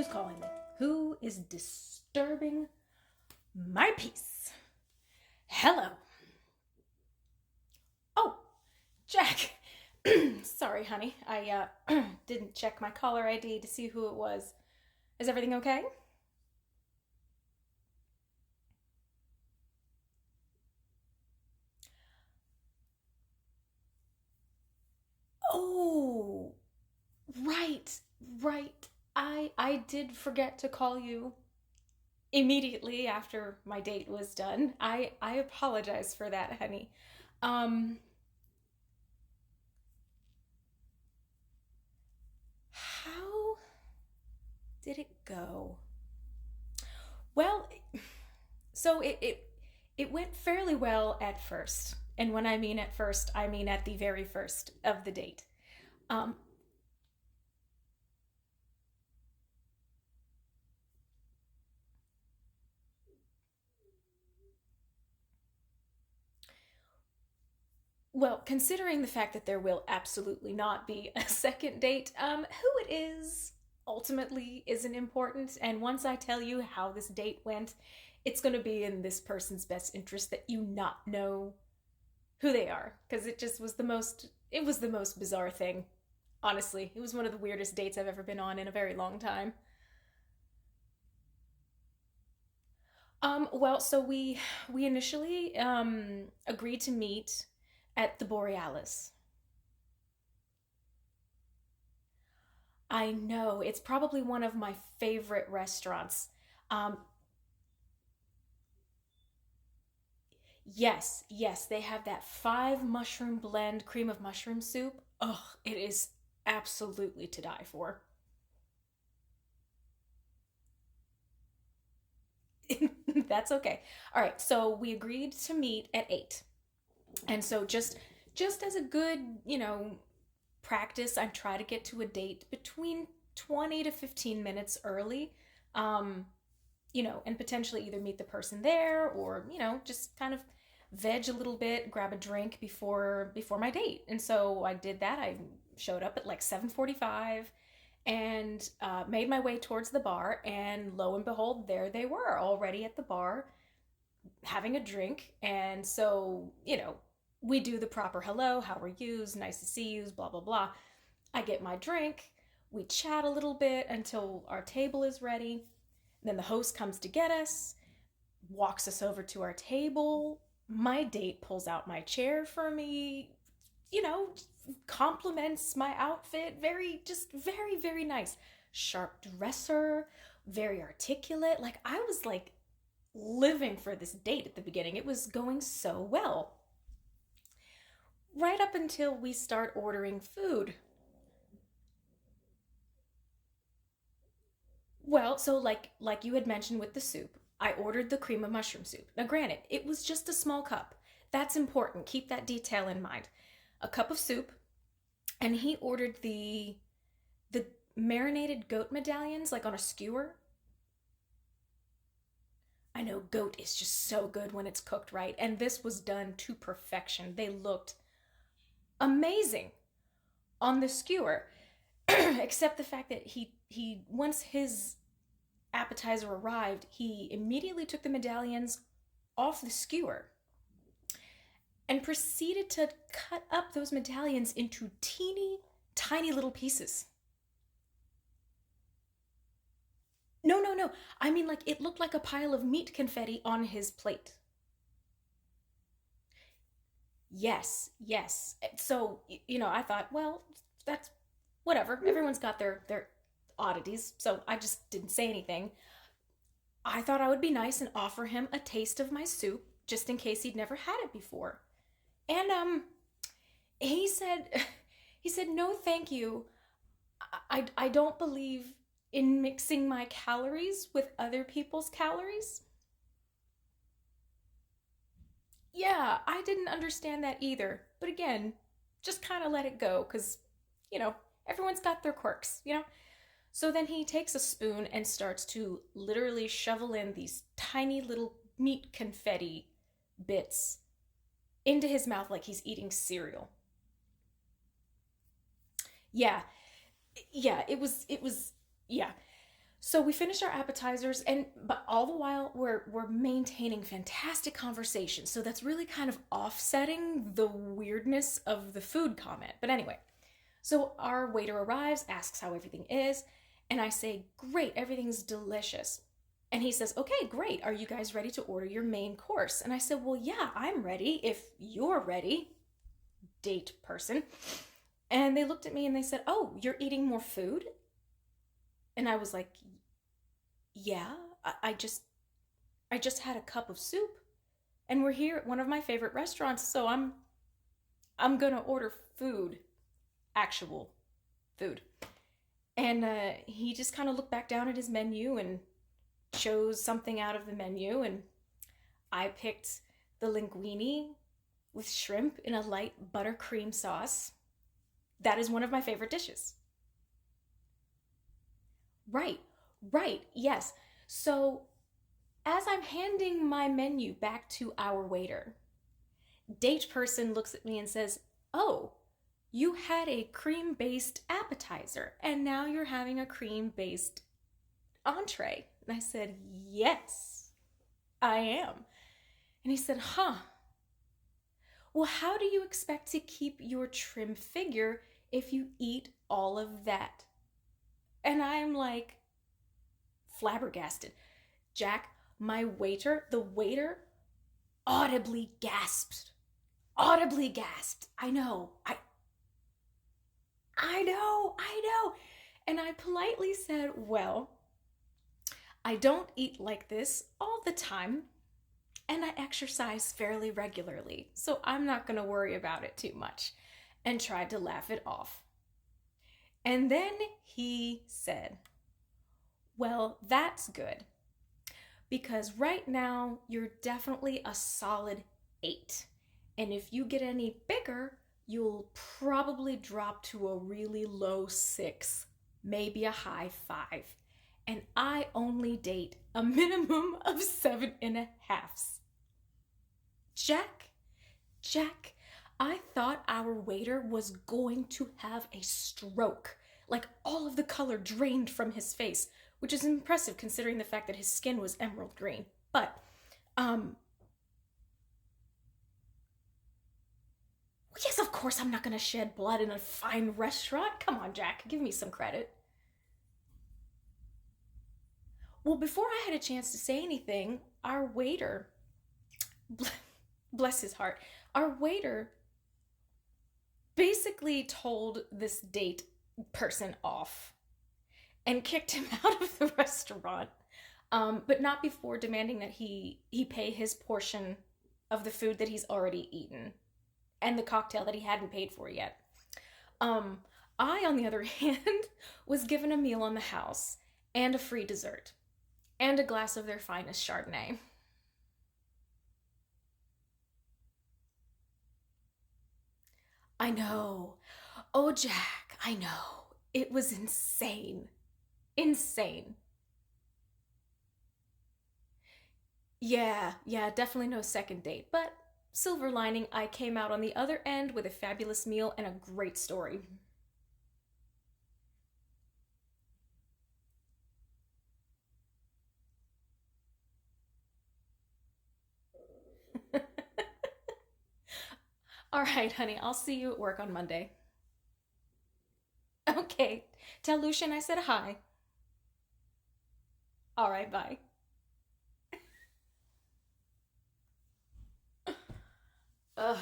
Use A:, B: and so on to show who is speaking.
A: Who's calling me? Who is disturbing my peace? Hello. Oh, Jack. Sorry, honey. I didn't check my caller ID to see who it was. Is everything okay? Oh, right, right. I did forget to call you immediately after my date was done. I apologize for that, honey. Um, how did it go? Well, so it went fairly well at first. And when I mean at first, I mean at the very first of the date. Um, well, considering the fact that there will absolutely not be a second date, who it is ultimately isn't important. And once I tell you how this date went, it's going to be in this person's best interest that you not know who they are, because it was the most bizarre thing. Honestly, it was one of the weirdest dates I've ever been on in a very long time. Well, so we initially agreed to meet at the Borealis. I know it's probably one of my favorite restaurants. Um, yes, yes, they have that five mushroom blend cream of mushroom soup. Ugh, it is absolutely to die for. That's okay. All right, so we agreed to meet at 8. And so just as a good, practice, I try to get to a date between 20 to 15 minutes early. Um, and potentially either meet the person there or, just kind of veg a little bit, grab a drink before my date. And so I did that. I showed up at like 7:45 and made my way towards the bar, and lo and behold, there they were already at the bar having a drink. And so, we do the proper hello, how are yous, nice to see yous, blah, blah, blah. I get my drink, we chat a little bit until our table is ready. Then the host comes to get us, walks us over to our table. My date pulls out my chair for me, you know, compliments my outfit. Just very, very nice. Sharp dresser, very articulate. Like, I was like living for this date at the beginning. It was going so well. Right up until we start ordering food. Well, so like you had mentioned with the soup, I ordered the cream of mushroom soup. Now granted, it was just a small cup. That's important. Keep that detail in mind. A cup of soup, and he ordered the marinated goat medallions like on a skewer. I know goat is just so good when it's cooked right, and this was done to perfection. They looked amazing on the skewer. Except the fact that he once his appetizer arrived, he immediately took the medallions off the skewer and proceeded to cut up those medallions into teeny tiny little pieces. No, no, no. I mean, like, it looked like a pile of meat confetti on his plate. Yes, yes. So, I thought, well, that's whatever. Everyone's got their oddities, so I just didn't say anything. I thought I would be nice and offer him a taste of my soup just in case he'd never had it before. And he said he said no, thank you. I don't believe in mixing my calories with other people's calories. Yeah, I didn't understand that either. But again, just kind of let it go cuz you know, everyone's got their quirks. So then he takes a spoon and starts to literally shovel in these tiny little meat confetti bits into his mouth like he's eating cereal. Yeah, yeah, it was, yeah. So we finished our appetizers, and but all the while we're maintaining fantastic conversation. So that's really kind of offsetting the weirdness of the food comment. But anyway, so our waiter arrives, asks how everything is, and I say, "Great, everything's delicious." And he says, "Okay, great. Are you guys ready to order your main course?" And I said, "Well, yeah, I'm ready if you're ready, date person." And they looked at me and they said, "Oh, you're eating more food?" And I was like, "Yeah, I just had a cup of soup, and we're here at one of my favorite restaurants, so I'm going to order food, actual food." And he just kind of looked back down at his menu and chose something out of the menu, and I picked the linguine with shrimp in a light buttercream sauce. That is one of my favorite dishes. Right, right, yes. So, as I'm handing my menu back to our waiter, date person looks at me and says, "Oh, you had a cream based appetizer, and now you're having a cream based entree." And I said, "Yes, I am." And he said, "Huh. Well, how do you expect to keep your trim figure if you eat all of that?" And I'm like flabbergasted. Jack, the waiter audibly gasped. Audibly gasped. I know. And I politely said, "Well, I don't eat like this all the time, and I exercise fairly regularly, so I'm not going to worry about it too much," and tried to laugh it off. And then he said, "Well, that's good, because right now you're definitely a solid 8. And if you get any bigger, you'll probably drop to a really low 6, maybe a high 5. And I only date a minimum of 7.5s." Jack, Jack, I thought our waiter was going to have a stroke. Like all of the color drained from his face, which is impressive considering the fact that his skin was emerald green. But, um, yes, of course I'm not gonna shed blood in a fine restaurant. Come on, Jack, give me some credit. Well, before I had a chance to say anything, our waiter, bless his heart, our waiter basically told this date person off and kicked him out of the restaurant, but not before demanding that he pay his portion of the food that he's already eaten and the cocktail that he hadn't paid for yet. Um, I, on the other hand, was given a meal on the house and a free dessert and a glass of their finest Chardonnay. I know. Oh, Jack, I know. It was insane. Insane. Yeah, definitely no second date. But silver lining, I came out on the other end with a fabulous meal and a great story. All right, honey, I'll see you at work on Monday. Okay, tell Lucian I said hi. All right, bye. Ugh.